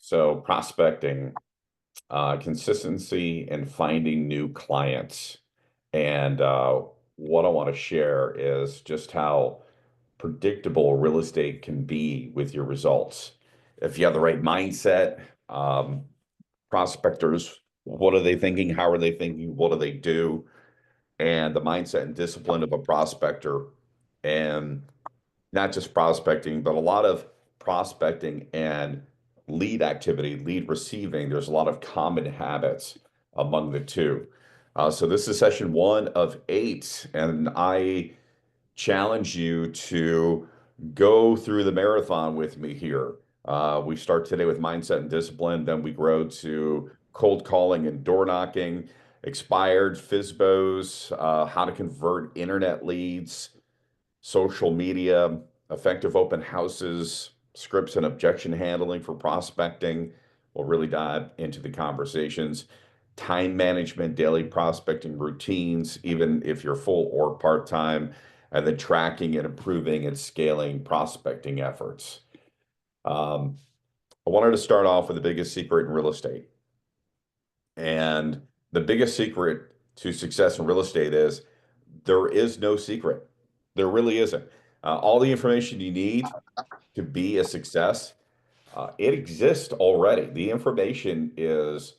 So prospecting, consistency and finding new clients. And what I want to share is just how predictable real estate can be with your results. If you have the right mindset, prospectors, what are they thinking? How are they thinking? What do they do? And the mindset and discipline of a prospector, and not just prospecting, but a lot of prospecting and lead activity, lead receiving. There's a lot of common habits among the two. So this is session 1 of 8, and I challenge you to go through the marathon with me here. We start today with mindset and discipline, then we grow to cold calling and door knocking, expired FISBOs, how to convert internet leads, social media, effective open houses, scripts and objection handling for prospecting. We'll really dive into the conversations, time management, daily prospecting routines, even if you're full or part-time, and then tracking and improving and scaling prospecting efforts. I wanted to start off with the biggest secret in real estate. And the biggest secret to success in real estate is there is no secret. There really isn't. All the information you need to be a success, it exists already. The information is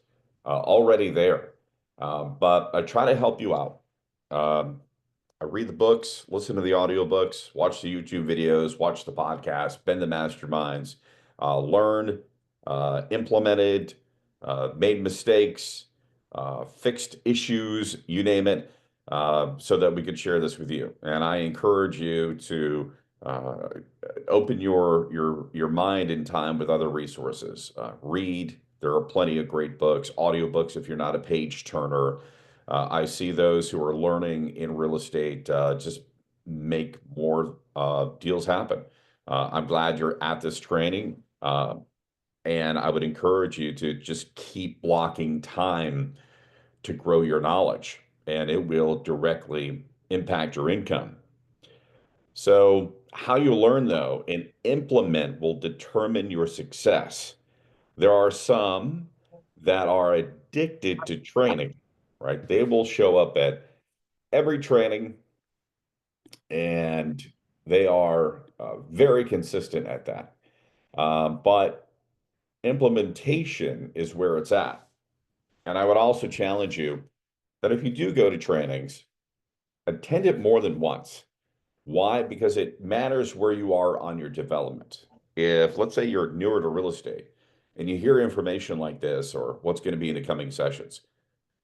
already there. But I try to help you out. Um, I read the books, listen to the audiobooks, watch the YouTube videos, watch the podcast, bend the masterminds, learn, implemented, made mistakes, fixed issues, you name it, so that we could share this with you. And I encourage you to uh, open your mind and time with other resources. Read. There are plenty of great books, audiobooks if you're not a page turner. I see those who are learning in real estate just make more deals happen. I'm glad you're at this training, and I would encourage you to just keep blocking time to grow your knowledge, and it will directly impact your income. So, how you learn, though, and implement will determine your success. There are some that are addicted to training, right? They will show up at every training, and they are very consistent at that. But implementation is where it's at. And I would also challenge you that if you do go to trainings, attend it more than once. Why? Because it matters where you are on your development. If, let's say, you're newer to real estate and you hear information like this or what's going to be in the coming sessions,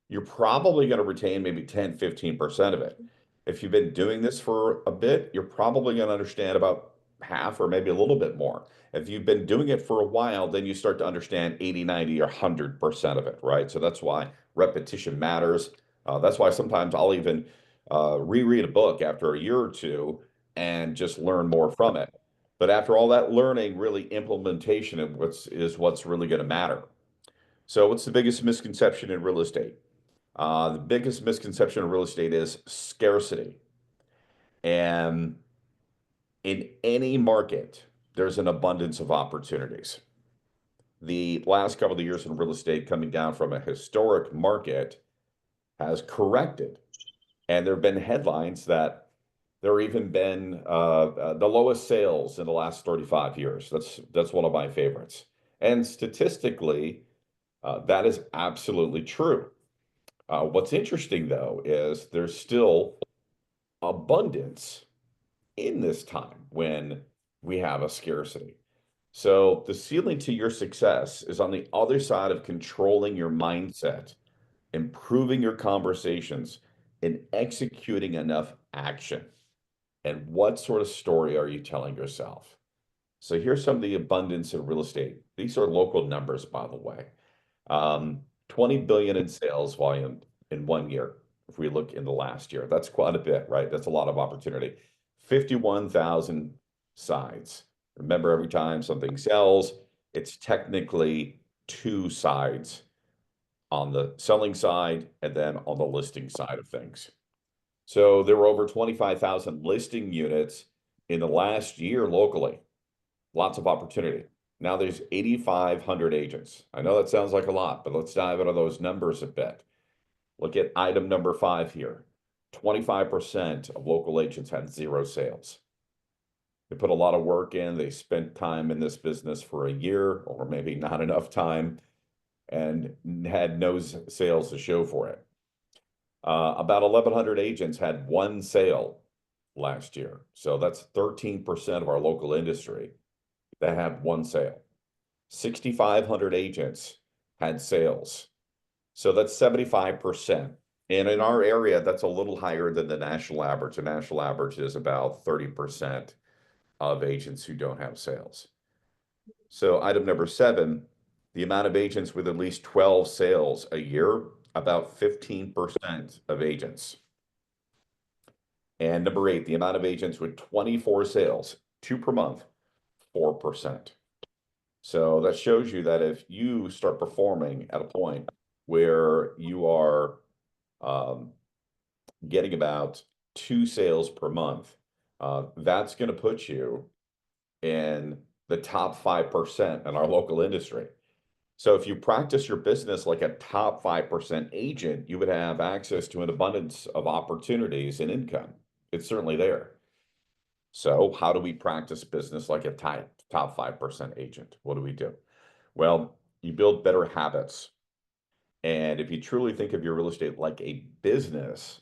you're probably going to retain maybe 10, 15% of it. If you've been doing this for a bit, you're probably going to understand about half or maybe a little bit more. If you've been doing it for a while, then you start to understand 80, 90, or 100% of it, right? So that's why repetition matters. That's why sometimes I'll even reread a book after a year or two and just learn more from it. But after all that learning, really implementation is what's really going to matter. So what's the biggest misconception in real estate? The biggest misconception in real estate is scarcity. And in any market, there's an abundance of opportunities. The last couple of years in real estate, coming down from a historic market, has corrected. And there have been headlines that there have even been the lowest sales in the last 35 years. That's one of my favorites. And statistically, that is absolutely true. What's interesting, though, is there's still abundance in this time when we have a scarcity. So the ceiling to your success is on the other side of controlling your mindset, improving your conversations, and executing enough action. And what sort of story are you telling yourself? So here's some of the abundance in real estate. These are local numbers, by the way. 20 billion in sales volume in 1 year. If we look in the last year, that's quite a bit, right? That's a lot of opportunity. 51,000 sides. Remember, every time something sells, it's technically two sides, on the selling side and then on the listing side of things. So there were over 25,000 listing units in the last year locally. Lots of opportunity. Now there's 8,500 agents. I know that sounds like a lot, but let's dive into those numbers a bit. Look at item number 5 here. 25% of local agents had zero sales. They put a lot of work in. They spent time in this business for a year or maybe not enough time and had no sales to show for it. About 1,100 agents had one sale last year. So that's 13% of our local industry that had one sale. 6,500 agents had sales. So that's 75%. And in our area, that's a little higher than the national average. The national average is about 30% of agents who don't have sales. So item number 7, the amount of agents with at least 12 sales a year, about 15% of agents. And number 8, the amount of agents with 24 sales, 2 per month, 4%. So that shows you that if you start performing at a point where you are getting about 2 sales per month, that's going to put you in the top 5% in our local industry. So if you practice your business like a top 5% agent, you would have access to an abundance of opportunities and income. It's certainly there. So how do we practice business like a top 5% agent? What do? Well, you build better habits. And if you truly think of your real estate like a business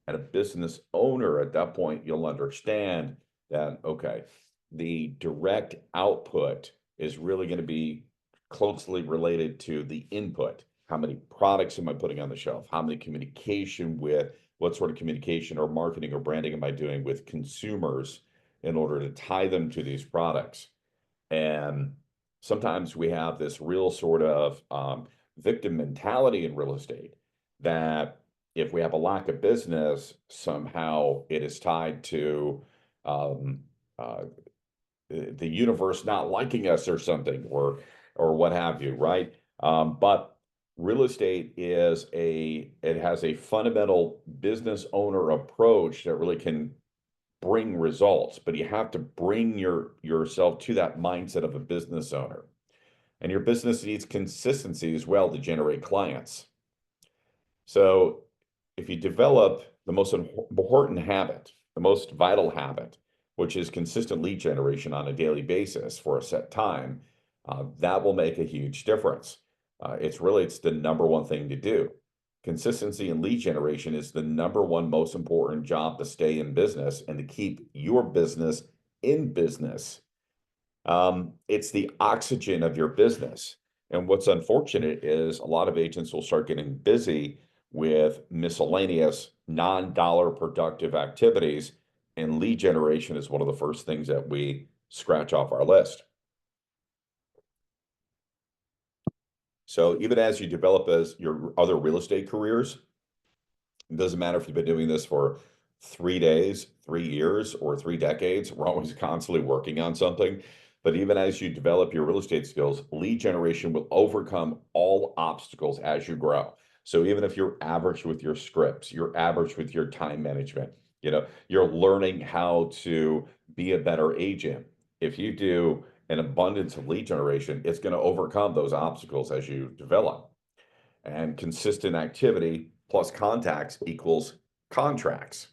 and a business owner, at that point, you'll understand that, okay, the direct output is really going to be closely related to the input. How many products am I putting on the shelf? How many what sort of communication or marketing or branding am I doing with consumers in order to tie them to these products? And sometimes we have this real sort of victim mentality in real estate that if we have a lack of business, somehow it is tied to the universe not liking us or something, or what have you, right? But real estate it has a fundamental business owner approach that really can bring results, but you have to bring yourself to that mindset of a business owner. And your business needs consistency as well to generate clients. So if you develop the most important habit, the most vital habit, which is consistent lead generation on a daily basis for a set time, that will make a huge difference. It's the number one thing to do. Consistency in lead generation is the number one most important job to stay in business and to keep your business in business. It's the oxygen of your business. And what's unfortunate is a lot of agents will start getting busy with miscellaneous non-dollar productive activities, and lead generation is one of the first things that we scratch off our list. So even as you develop as your other real estate careers, it doesn't matter if you've been doing this for 3 days, 3 years, or 3 decades, we're always constantly working on something. But even as you develop your real estate skills, lead generation will overcome all obstacles as you grow. So even if you're average with your scripts, you're average with your time management, you're learning how to be a better agent. If you do an abundance of lead generation, it's going to overcome those obstacles as you develop. And consistent activity plus contacts equals contracts.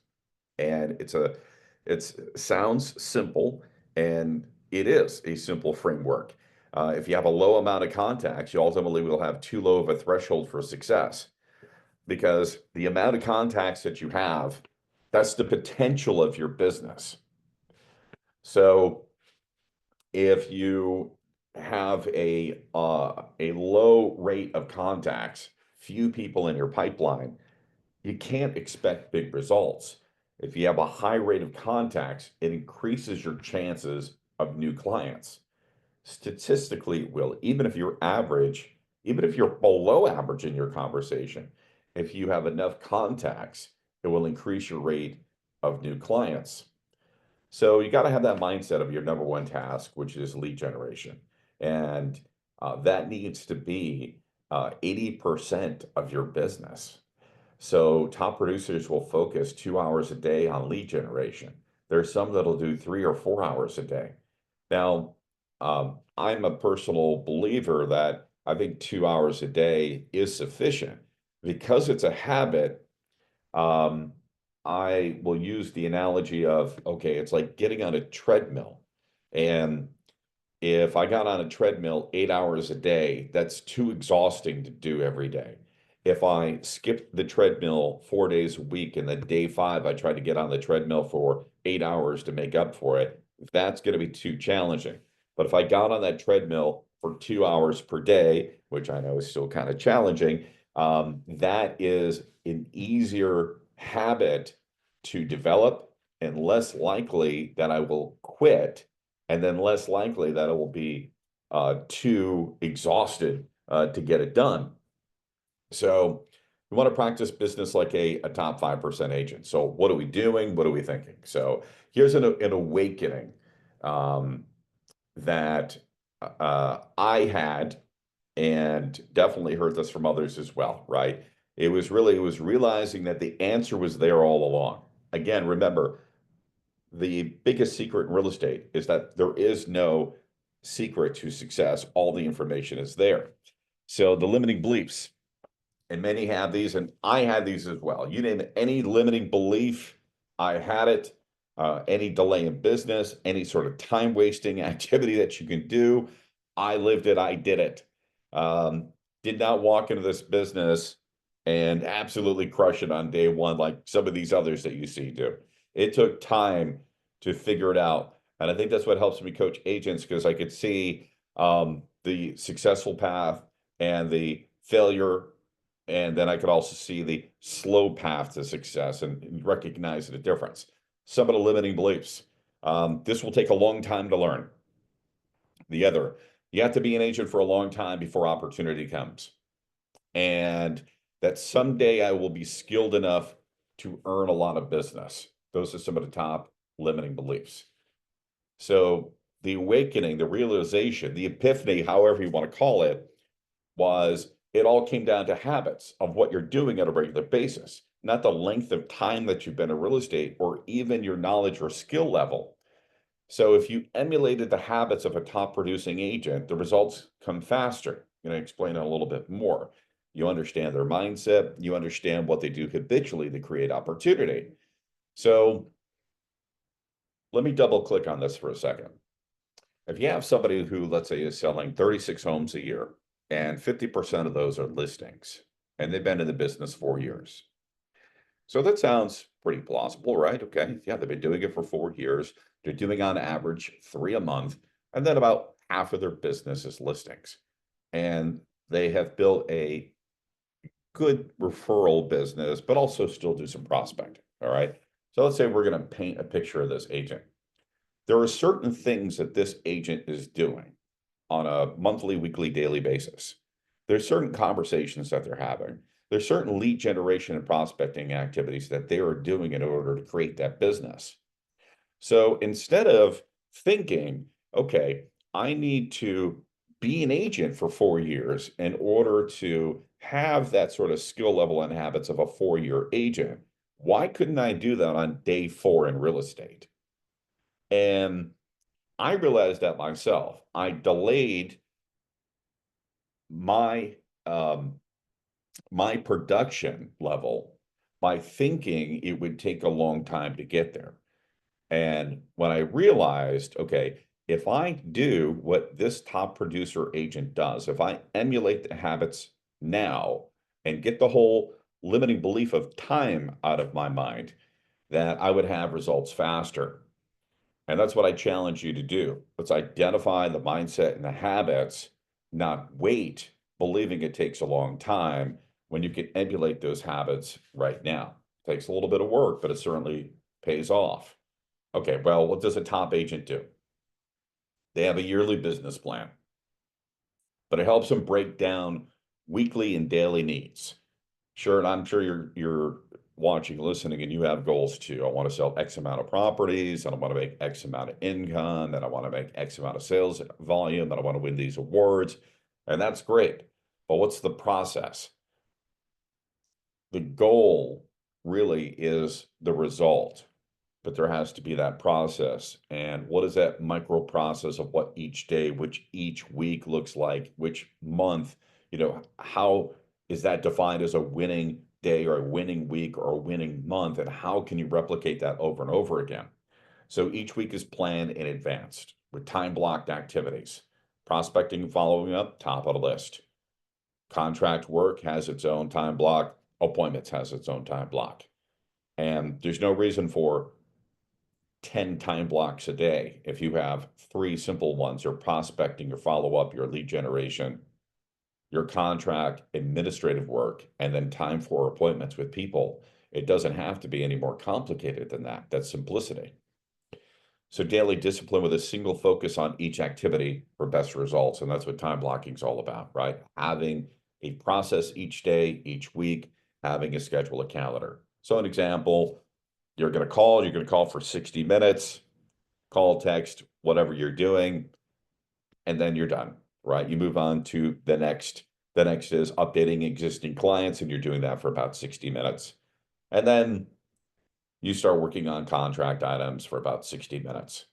And it sounds simple, and it is a simple framework. If you have a low amount of contacts, you ultimately will have too low of a threshold for success, because the amount of contacts that you have, that's the potential of your business. So if you have a low rate of contacts, few people in your pipeline, you can't expect big results. If you have a high rate of contacts, it increases your chances of new clients. Statistically, it will, even if you're average, even if you're below average in your conversation, if you have enough contacts, it will increase your rate of new clients. So you got to have that mindset of your number one task, which is lead generation. And that needs to be 80% of your business. So top producers will focus 2 hours a day on lead generation. There's some that'll do 3 or 4 hours a day. Now, I'm a personal believer that I think 2 hours a day is sufficient. Because it's a habit, um, I will use the analogy of, okay, it's like getting on a treadmill. And if I got on a treadmill 8 hours a day, that's too exhausting to do every day. If I skipped the treadmill 4 days a week and then day five, I tried to get on the treadmill for 8 hours to make up for it, that's going to be too challenging. But if I got on that treadmill for 2 hours per day, which I know is still kind of challenging, that is an easier habit to develop and less likely that I will quit, and then less likely that it will be too exhausted to get it done. So we want to practice business like a top 5% agent. So what are we doing? What are we thinking? So here's an awakening um, that I had, and definitely heard this from others as well, right? It was realizing that the answer was there all along. Again, remember, the biggest secret in real estate is that there is no secret to success. All the information is there. So the limiting beliefs, and many have these, and I had these as well. You name it, any limiting belief, I had it. Any delay in business, any sort of time wasting activity that you can do, I lived it, I did it. Um, did not walk into this business and absolutely crush it on day one like some of these others that you see do. It took time to figure it out. And I think that's what helps me coach agents, because I could see the successful path and the failure, and then I could also see the slow path to success and recognize the difference. Some of the limiting beliefs. This will take a long time to learn. The other, you have to be an agent for a long time before opportunity comes. And that someday I will be skilled enough to earn a lot of business. Those are some of the top limiting beliefs. So the awakening, the realization, the epiphany, however you want to call it, was it all came down to habits of what you're doing on a regular basis, not the length of time that you've been in real estate or even your knowledge or skill level. So if you emulated the habits of a top producing agent, the results come faster. I'm going to explain it a little bit more. You understand their mindset, you understand what they do habitually to create opportunity. So let me double click on this for a second. If you have somebody who, let's say, is selling 36 homes a year, and 50% of those are listings, and they've been in the business 4 years. So that sounds pretty plausible, right? Okay. Yeah, they've been doing it for 4 years. They're doing on average 3 a month, and then about half of their business is listings. And they have built a good referral business, but also still do some prospecting. All right. So let's say we're going to paint a picture of this agent. There are certain things that this agent is doing on a monthly, weekly, daily basis. There's certain conversations that they're having. There's certain lead generation and prospecting activities that they are doing in order to create that business. So instead of thinking, okay, I need to be an agent for 4 years in order to have that sort of skill level and habits of a 4 year agent, why couldn't I do that on day four in real estate? And I realized that myself. I delayed my um, my production level by thinking it would take a long time to get there. And when I realized, okay, if I do what this top producer agent does, if I emulate the habits now and get the whole limiting belief of time out of my mind, that I would have results faster. And that's what I challenge you to do. Let's identify the mindset and the habits, not wait, believing it takes a long time when you can emulate those habits right now. It takes a little bit of work, but it certainly pays off. Okay, well, what does a top agent do? They have a yearly business plan, but it helps them break down weekly and daily needs. Sure, and I'm sure you're watching, listening, and you have goals too. I want to sell X amount of properties, and I want to make X amount of income, and I want to make X amount of sales volume, and I want to win these awards. And that's great. But what's the process? The goal really is the result. but there has to be that process. And what is that micro process of what each day, which each week looks like, which month, how is that defined as a winning day or a winning week or a winning month? And how can you replicate that over and over again? So each week is planned in advance with time blocked activities. Prospecting and following up, top of the list. Contract work has its own time block. Appointments has its own time block. And there's no reason for 10 time blocks a day if you have three simple ones: your prospecting, your follow-up, your lead generation, your contract, administrative work, and then time for appointments with people. It doesn't have to be any more complicated than that. That's simplicity. So daily discipline with a single focus on each activity for best results. And that's what time blocking is all about, right? Having a process each day, each week, having a schedule, a calendar. So an example, you're going to call for 60 minutes, call, text, whatever you're doing, and then you're done, right? You move on to the next. The next is updating existing clients, and you're doing that for about 60 minutes. And then you start working on contract items for about 60 minutes.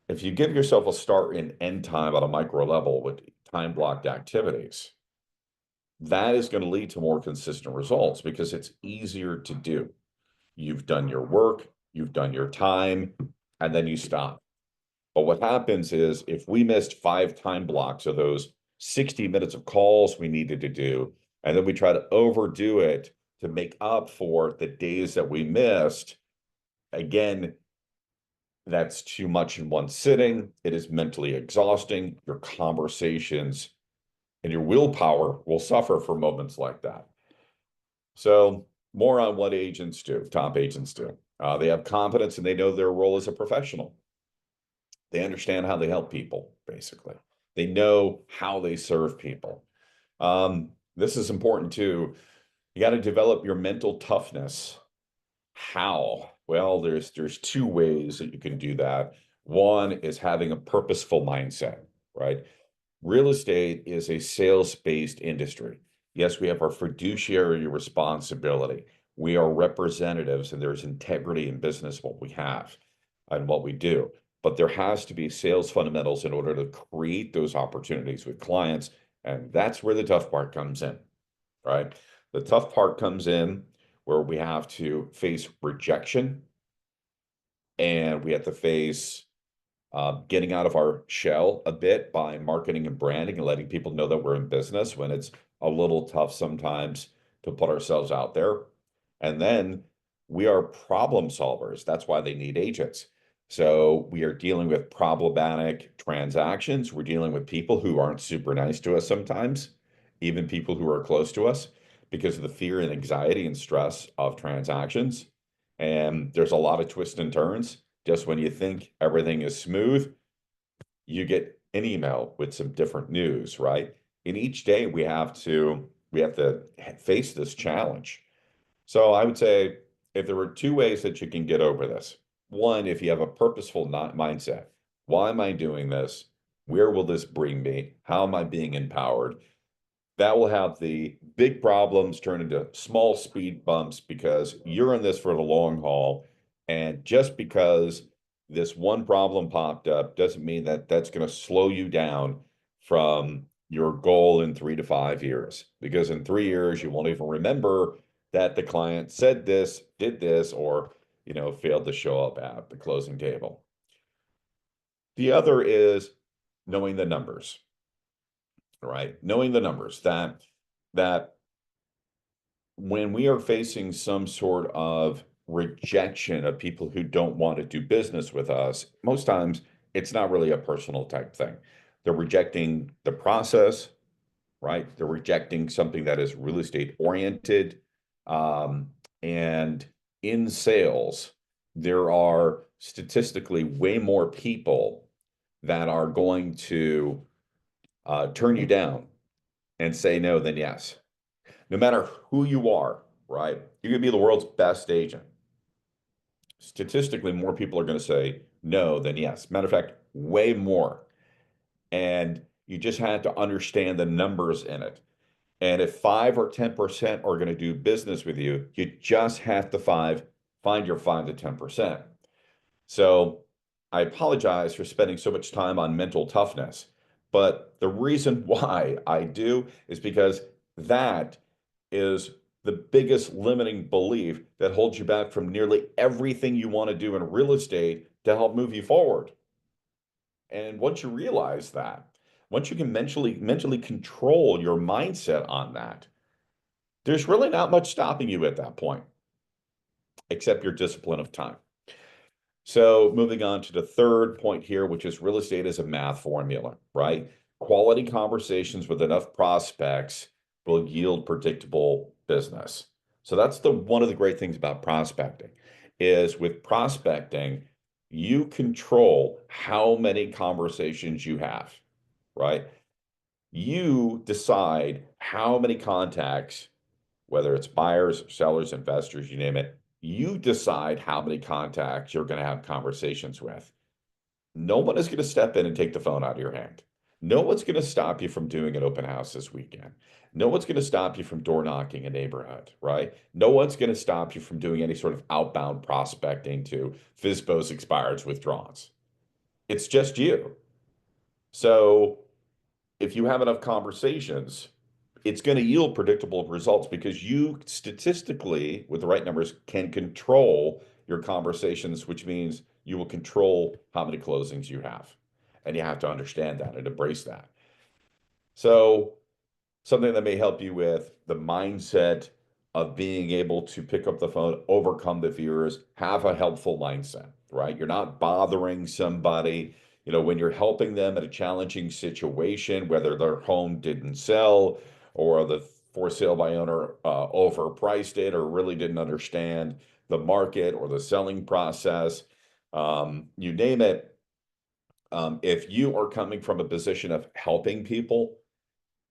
If you give yourself a start and end time at a micro level with time blocked activities, that is going to lead to more consistent results because it's easier to do. You've done your work, you've done your time, and then you stop. But what happens is if we missed 5 time blocks of those 60 minutes of calls we needed to do, and then we try to overdo it to make up for the days that we missed, again, that's too much in one sitting. It is mentally exhausting. Your conversations and your willpower will suffer for moments like that. So more on what agents do, top agents do. They have confidence and they know their role as a professional. They understand how they help people, basically. They know how they serve people. This is important too. You got to develop your mental toughness. How? Well, there's 2 ways that you can do that. One is having a purposeful mindset, right? Real estate is a sales-based industry. Yes, we have our fiduciary responsibility. We are representatives, and there's integrity in business, what we have and what we do. But there has to be sales fundamentals in order to create those opportunities with clients. And that's where the tough part comes in, right? The tough part comes in where we have to face rejection and we have to face getting out of our shell a bit by marketing and branding and letting people know that we're in business when it's a little tough sometimes to put ourselves out there. And then we are problem solvers. That's why they need agents. So we are dealing with problematic transactions. We're dealing with people who aren't super nice to us sometimes, even people who are close to us, because of the fear and anxiety and stress of transactions. And there's a lot of twists and turns. Just when you think everything is smooth, you get an email with some different news, right? And each day we have to face this challenge. So I would say if there were 2 ways that you can get over this, one, if you have a purposeful mindset, why am I doing this? Where will this bring me? How am I being empowered? That will have the big problems turn into small speed bumps because you're in this for the long haul. And just because this one problem popped up doesn't mean that that's going to slow you down from your goal in 3 to 5 years. Because in 3 years, you won't even remember that the client said this, did this, or failed to show up at the closing table. The other is knowing the numbers. Right? Knowing the numbers that when we are facing some sort of rejection of people who don't want to do business with us, most times it's not really a personal type thing. They're rejecting the process, right? They're rejecting something that is real estate oriented. And in sales, there are statistically way more people that are going to turn you down and say no than yes. No matter who you are, right? You can be the world's best agent. Statistically, more people are going to say no than yes. Matter of fact, way more. And you just have to understand the numbers in it. And if 5 or 10% are going to do business with you, you just have to find your 5 to 10%. So I apologize for spending so much time on mental toughness, but the reason why I do is because that is the biggest limiting belief that holds you back from nearly everything you want to do in real estate to help move you forward. And once you realize that, once you can mentally control your mindset on that, there's really not much stopping you at that point, except your discipline of time. So moving on to the third point here, which is real estate is a math formula, right? Quality conversations with enough prospects will yield predictable business. So that's the one of the great things about prospecting is with prospecting, you control how many conversations you have, right? You decide how many contacts, whether it's buyers, sellers, investors, you name it, you decide how many contacts you're going to have conversations with. No one is going to step in and take the phone out of your hand. No one's going to stop you from doing an open house this weekend. No one's going to stop you from door knocking a neighborhood, right? No one's going to stop you from doing any sort of outbound prospecting to FISBOs, expireds, withdrawals. It's just you. So if you have enough conversations, it's going to yield predictable results because you statistically, with the right numbers, can control your conversations, which means you will control how many closings you have. And you have to understand that and embrace that. So, something that may help you with the mindset of being able to pick up the phone, overcome the fears, have a helpful mindset, right? You're not bothering somebody, when you're helping them in a challenging situation, whether their home didn't sell or the for sale by owner overpriced it or really didn't understand the market or the selling process, you name it. If you are coming from a position of helping people,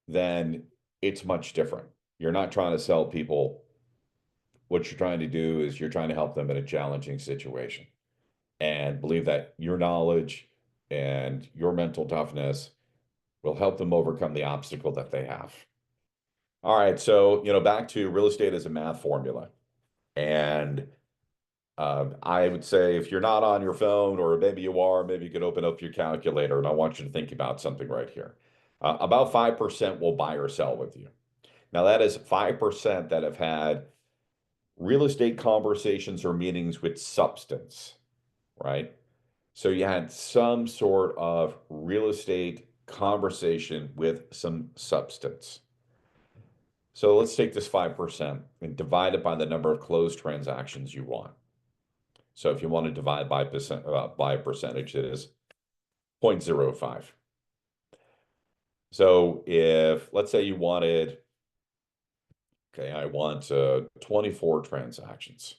then it's much different. You're not trying to sell people. What you're trying to do is you're trying to help them in a challenging situation and believe that your knowledge and your mental toughness will help them overcome the obstacle that they have. All right. So, back to real estate as a math formula. And I would say if you're not on your phone, or maybe you are, maybe you could open up your calculator, and I want you to think about something right here. About 5% will buy or sell with you. Now, that is 5% that have had real estate conversations or meetings with substance, right? So you had some sort of real estate conversation with some substance. So let's take this 5% and divide it by the number of closed transactions you want. So if you want to divide by by percentage, it is 0.05. So if, let's say you wanted, okay, I want 24 transactions,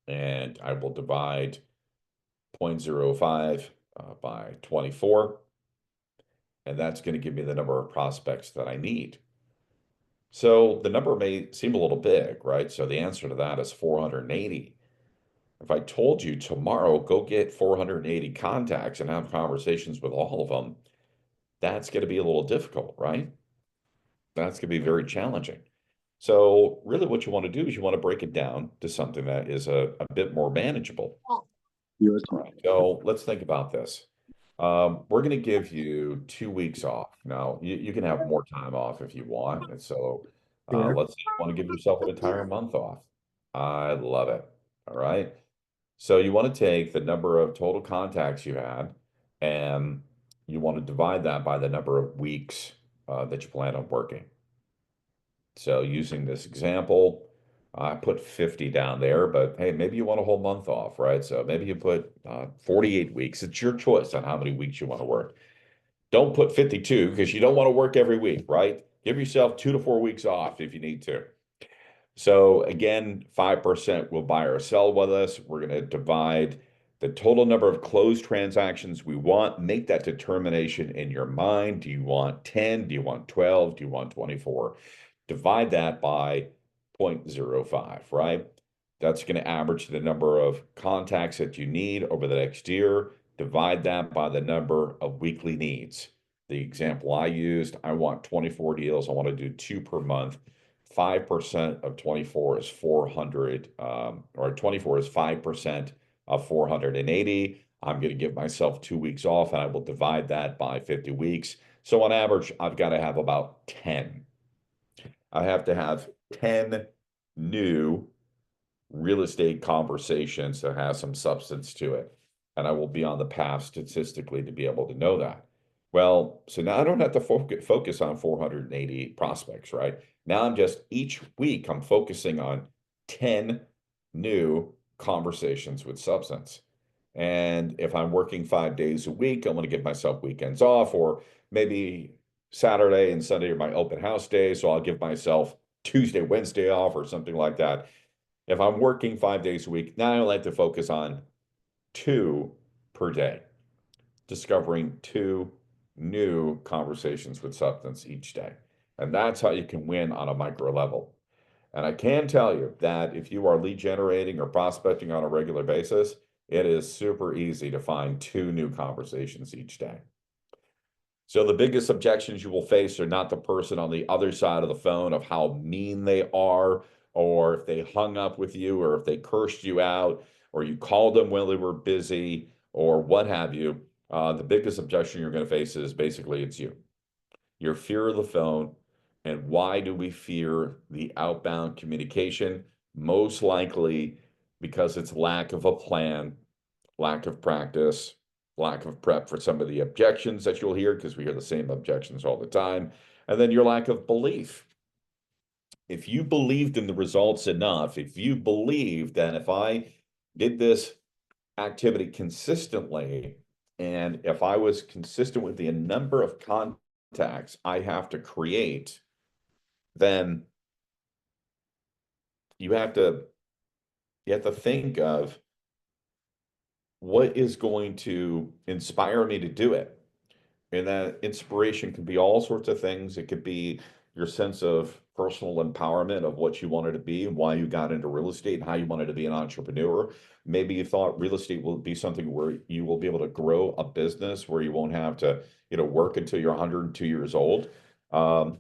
and I will divide 0.05 by 24, and that's going to give me the number of prospects that I need. So the number may seem a little big, right? So the answer to that is 480. If I told you tomorrow, go get 480 contacts and have conversations with all of them, that's going to be a little difficult, right? That's going to be very challenging. So really what you want to do is you want to break it down to something that is a bit more manageable. All right, so let's think about this. We're going to give you 2 weeks off. Now, you can have more time off if you want. And so let's say you want to give yourself an entire month off. I love it. All right. So you want to take the number of total contacts you had, and you want to divide that by the number of weeks that you plan on working. So using this example, I put 50 down there, but hey, maybe you want a whole month off, right? So maybe you put 48 weeks. It's your choice on how many weeks you want to work. Don't put 52 because you don't want to work every week, right? Give yourself 2 to 4 weeks off if you need to. So again, 5% will buy or sell with us. We're going to divide the total number of closed transactions we want. Make that determination in your mind. Do you want 10? Do you want 12? Do you want 24? Divide that by 0.05, right? That's going to average the number of contacts that you need over the next year. Divide that by the number of weekly needs. The example I used, I want 24 deals. I want to do 2 per month. 5% of 24 is 400, or 24 is 5% of 480. I'm going to give myself 2 weeks off, and I will divide that by 50 weeks. So on average, I've got to have about 10. I have to have 10 new real estate conversations that has some substance to it. And I will be on the path statistically to be able to know that. Well, so now I don't have to focus on 480 prospects, right? Now I'm just each week I'm focusing on 10 new conversations with substance. And if I'm working 5 days a week, I'm going to give myself weekends off, or maybe Saturday and Sunday are my open house days. So I'll give myself Tuesday, Wednesday off or something like that. If I'm working 5 days a week, now I like to focus on two per day, discovering two new conversations with substance each day. And that's how you can win on a micro level. And I can tell you that if you are lead generating or prospecting on a regular basis, it is super easy to find two new conversations each day. So the biggest objections you will face are not the person on the other side of the phone of how mean they are, or if they hung up with you, or if they cursed you out, or you called them while they were busy, or what have you. The biggest objection you're going to face is basically it's you. Your fear of the phone. And why do we fear the outbound communication? Most likely because it's lack of a plan, lack of practice, lack of prep for some of the objections that you'll hear, because we hear the same objections all the time, and then your lack of belief. If you believed in the results enough, if you believed that if I did this activity consistently, and if I was consistent with the number of contacts I have to create, then you have to think of what is going to inspire me to do it. And that inspiration can be all sorts of things. It could be your sense of personal empowerment of what you wanted to be and why you got into real estate and how you wanted to be an entrepreneur. Maybe you thought real estate will be something where you will be able to grow a business where you won't have to, work until you're 102 years old.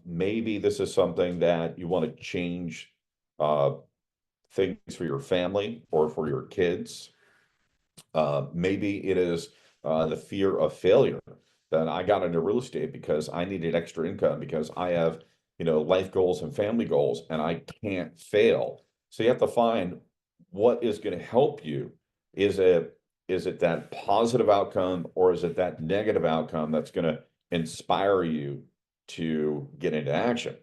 Maybe this is something that you want to change things for your family or for your kids. Maybe it is the fear of failure that I got into real estate because I needed extra income because I have, life goals and family goals, and I can't fail. So you have to find what is going to help you. Is it that positive outcome, or is it that negative outcome that's going to inspire you to get into action?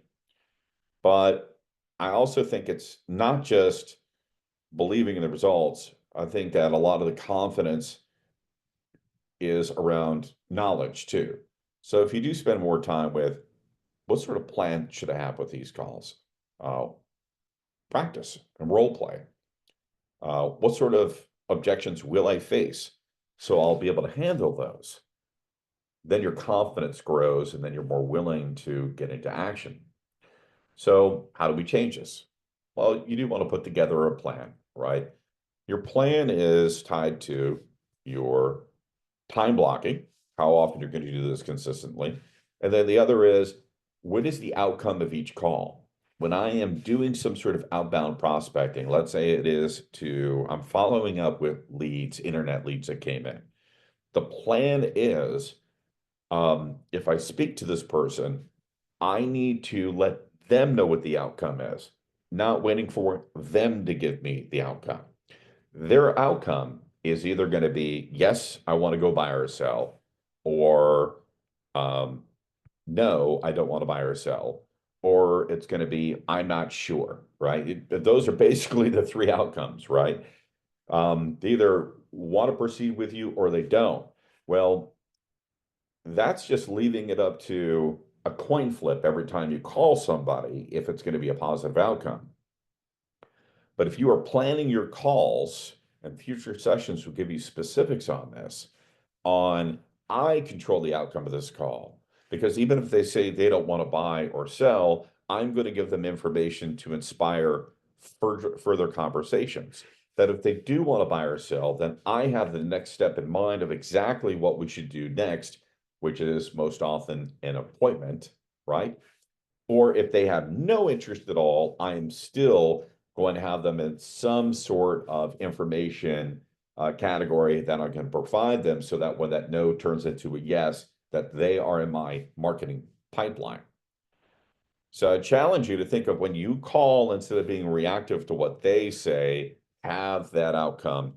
But I also think it's not just believing in the results. I think that a lot of the confidence is around knowledge too. So if you do spend more time with what sort of plan should I have with these calls? Uh, Practice and role play. What sort of objections will I face? So I'll be able to handle those. Then your confidence grows, and then you're more willing to get into action. So how do we change this? Well, you do want to put together a plan, right? Your plan is tied to your time blocking, how often you're going to do this consistently. And then the other is, what is the outcome of each call? When I am doing some sort of outbound prospecting, let's say it is I'm following up with leads, internet leads that came in. The plan is, if I speak to this person, I need to let them know what the outcome is, not waiting for them to give me the outcome. Their outcome is either going to be, yes, I want to go buy or sell, or no, I don't want to buy or sell, or it's going to be, I'm not sure, right? Those are basically the three outcomes, right? They either want to proceed with you or they don't. Well, that's just leaving it up to a coin flip every time you call somebody if it's going to be a positive outcome. But if you are planning your calls, and future sessions will give you specifics on this, I control the outcome of this call. Because even if they say they don't want to buy or sell, I'm going to give them information to inspire further conversations. That if they do want to buy or sell, then I have the next step in mind of exactly what we should do next, which is most often an appointment, right? Or if they have no interest at all, I am still going to have them in some sort of information category that I can provide them so that when that no turns into a yes, that they are in my marketing pipeline. So I challenge you to think of when you call, instead of being reactive to what they say, have that outcome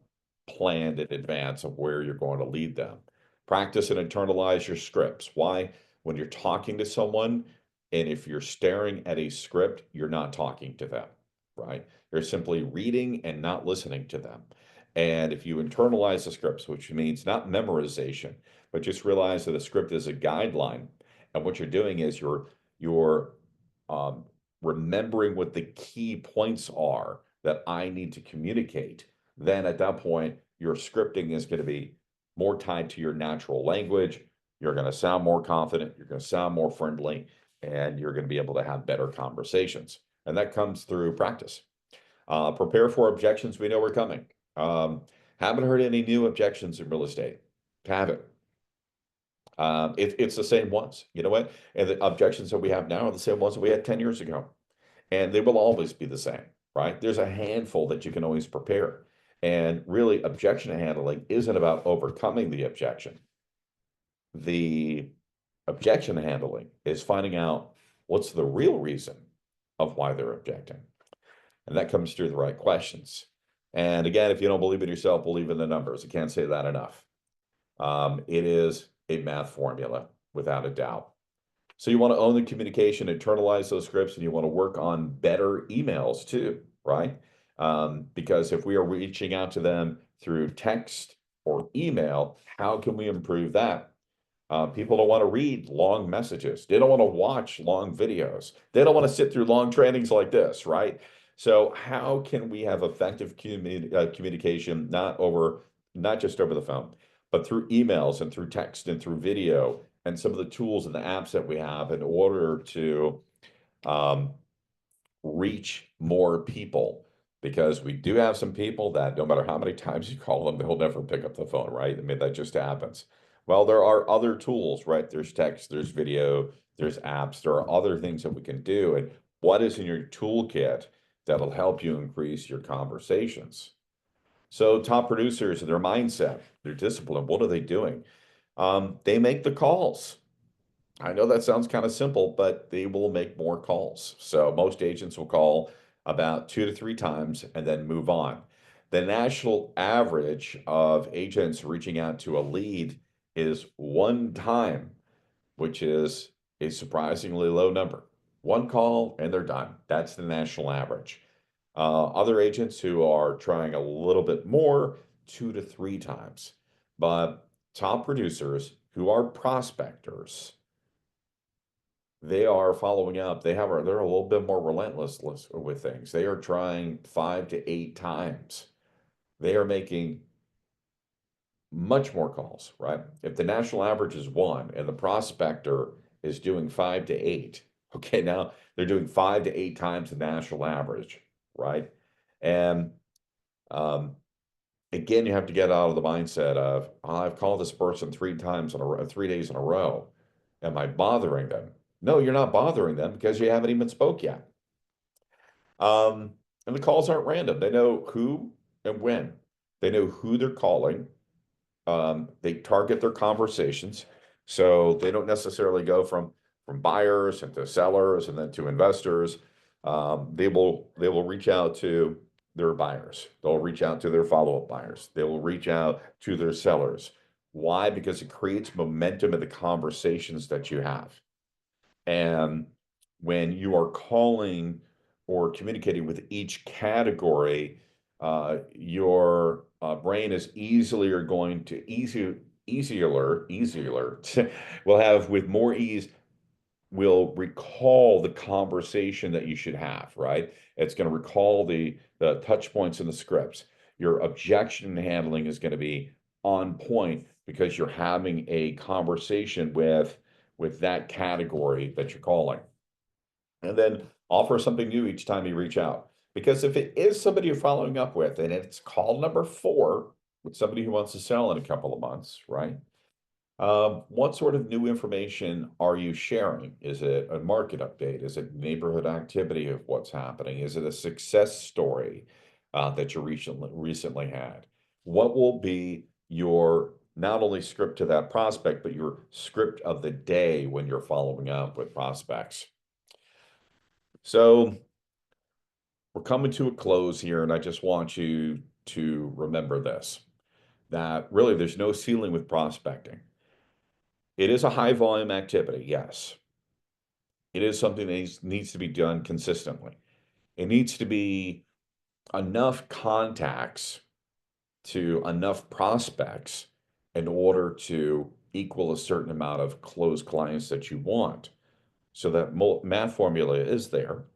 planned in advance of where you're going to lead them. Practice and internalize your scripts. Why? When you're talking to someone, and if you're staring at a script, you're not talking to them, right? You're simply reading and not listening to them. And if you internalize the scripts, which means not memorization, but just realize that a script is a guideline, and what you're doing is you're um, remembering what the key points are that I need to communicate, then at that point, your scripting is going to be more tied to your natural language. You're going to sound more confident, you're going to sound more friendly, and you're going to be able to have better conversations. And that comes through practice. Prepare for objections we know are coming. Haven't heard any new objections in real estate. Haven't. It's the same ones, you know what? And the objections that we have now are the same ones that we had 10 years ago. And they will always be the same, right? There's a handful that you can always prepare. And really, objection handling isn't about overcoming the objection. The objection handling is finding out what's the real reason of why they're objecting. And that comes through the right questions. And again, if you don't believe in yourself, believe in the numbers. I can't say that enough. It is a math formula, without a doubt. So you want to own the communication, internalize those scripts, and you want to work on better emails too, right? Because if we are reaching out to them through text or email, how can we improve that? People don't want to read long messages. They don't want to watch long videos. They don't want to sit through long trainings like this, right? So how can we have effective communication, not just over the phone, but through emails and through text and through video and some of the tools and the apps that we have in order to um, reach more people? Because we do have some people that no matter how many times you call them, they'll never pick up the phone, right? I mean, that just happens. Well, there are other tools, right? There's text, there's video, there's apps, there are other things that we can do. And what is in your toolkit that'll help you increase your conversations? So top producers, their mindset, their discipline, what are they doing? They make the calls. I know that sounds kind of simple, but they will make more calls. So most agents will call about 2 to 3 times and then move on. The national average of agents reaching out to a lead is 1 time, which is a surprisingly low number. One call and they're done. That's the national average. Other agents who are trying a little bit more, 2 to 3 times. But top producers who are prospectors, they are following up. They're a little bit more relentless with things. They are trying 5 to 8 times. They are making much more calls, right? If the national average is 1 and the prospector is doing 5 to 8, okay, now they're doing 5 to 8 times the national average, right? And again, you have to get out of the mindset of, "Oh, I've called this person 3 times in a row, 3 days in a row. Am I bothering them?" No, you're not bothering them because you haven't even spoke yet. And the calls aren't random. They know who and when. They know who they're calling. They target their conversations, so they don't necessarily go from buyers and to sellers and then to investors. They will reach out to their buyers. They'll reach out to their follow-up buyers. They will reach out to their sellers. Why? Because it creates momentum in the conversations that you have. And when you are calling or communicating with each category, your brain is easier will have with more ease, will recall the conversation that you should have, right? It's going to recall the touch points in the scripts. Your objection handling is going to be on point because you're having a conversation with that category that you're calling. And then offer something new each time you reach out. Because if it is somebody you're following up with and it's call number 4 with somebody who wants to sell in a couple of months, right? What sort of new information are you sharing? Is it a market update? Is it neighborhood activity of what's happening? Is it a success story that you recently had? What will be your not only script to that prospect, but your script of the day when you're following up with prospects? So we're coming to a close here, and I just want you to remember this, that really there's no ceiling with prospecting. It is a high volume activity, yes. It is something that needs to be done consistently. It needs to be enough contacts to enough prospects in order to equal a certain amount of closed clients that you want. So that math formula is there.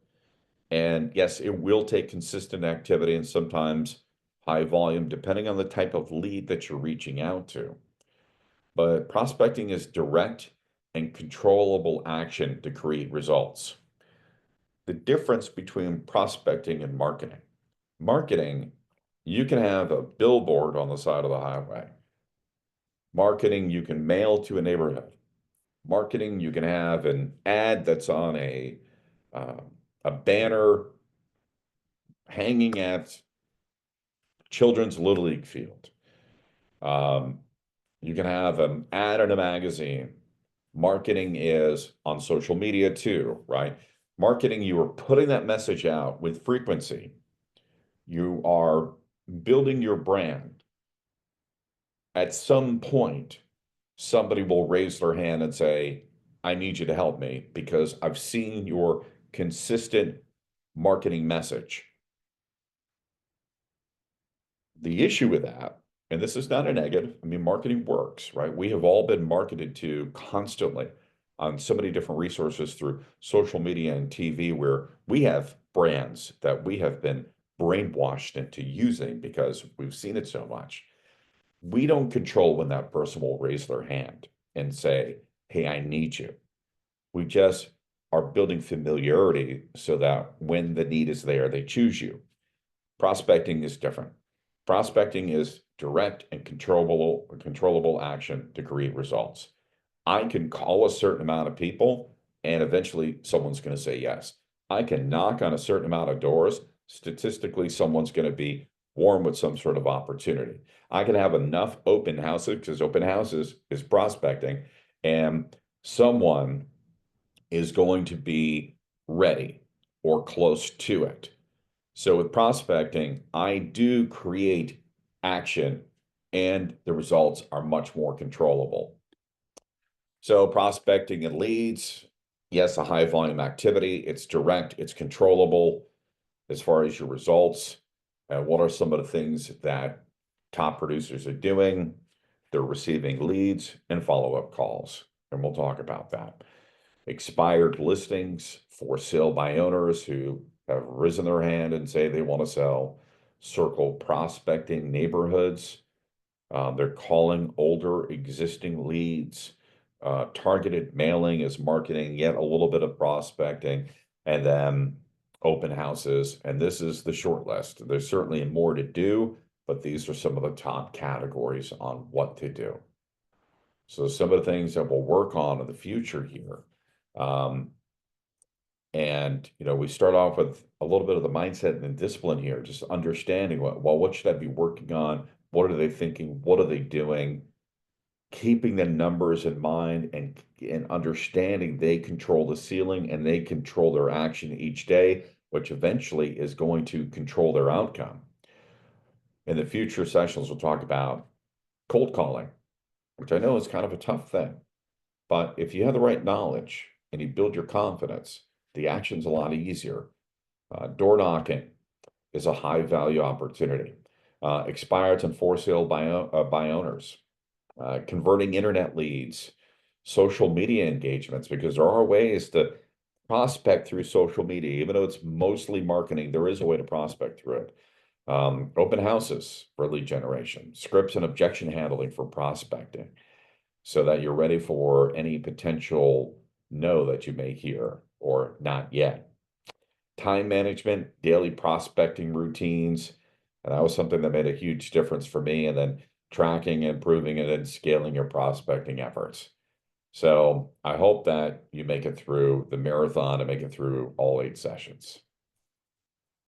And yes, it will take consistent activity and sometimes high volume, depending on the type of lead that you're reaching out to. But prospecting is direct and controllable action to create results. The difference between prospecting and marketing. Marketing, you can have a billboard on the side of the highway. Marketing, you can mail to a neighborhood. Marketing, you can have an ad that's on uh, a banner hanging at children's little league field. Um, you can have an ad in a magazine. Marketing is on social media too, right? Marketing, you are putting that message out with frequency. You are building your brand. At some point, somebody will raise their hand and say, I need you to help me because I've seen your consistent marketing message. The issue with that, and this is not a negative, I mean, marketing works, right? We have all been marketed to constantly on so many different resources through social media and TV where we have brands that we have been brainwashed into using because we've seen it so much. We don't control when that person will raise their hand and say, hey, I need you. We just are building familiarity so that when the need is there, they choose you. Prospecting is different. Prospecting is direct and controllable action to create results. I can call a certain amount of people and eventually someone's going to say yes. I can knock on a certain amount of doors. Statistically, someone's going to be warm with some sort of opportunity. I can have enough open houses because open houses is prospecting and someone is going to be ready or close to it. So with prospecting, I do create action and the results are much more controllable. So prospecting and leads, yes, a high volume activity. It's direct, it's controllable as far as your results. What are some of the things that top producers are doing? They're receiving leads and follow-up calls, and we'll talk about that. Expired listings for sale by owners who have risen their hand and say they want to sell. Circle prospecting neighborhoods. They're calling older existing leads. Targeted mailing is marketing, yet a little bit of prospecting, and then open houses. And this is the short list. There's certainly more to do, but these are some of the top categories on what to do. So some of the things that we'll work on in the future here. And we start off with a little bit of the mindset and discipline here, just understanding what should I be working on? What are they thinking? What are they doing? Keeping the numbers in mind and understanding they control the ceiling and they control their action each day, which eventually is going to control their outcome. In the future sessions, we'll talk about cold calling, which I know is kind of a tough thing. But if you have the right knowledge and you build your confidence, the action's a lot easier. Door knocking is a high value opportunity. Expired and for sale by owners. Converting internet leads, social media engagements, because there are ways to prospect through social media, even though it's mostly marketing, there is a way to prospect through it. Open houses for lead generation, scripts and objection handling for prospecting, so that you're ready for any potential no that you may hear or not yet. Time management, daily prospecting routines. And that was something that made a huge difference for me. And then tracking, improving, and then scaling your prospecting efforts. So I hope that you make it through the marathon and make it through all 8 sessions.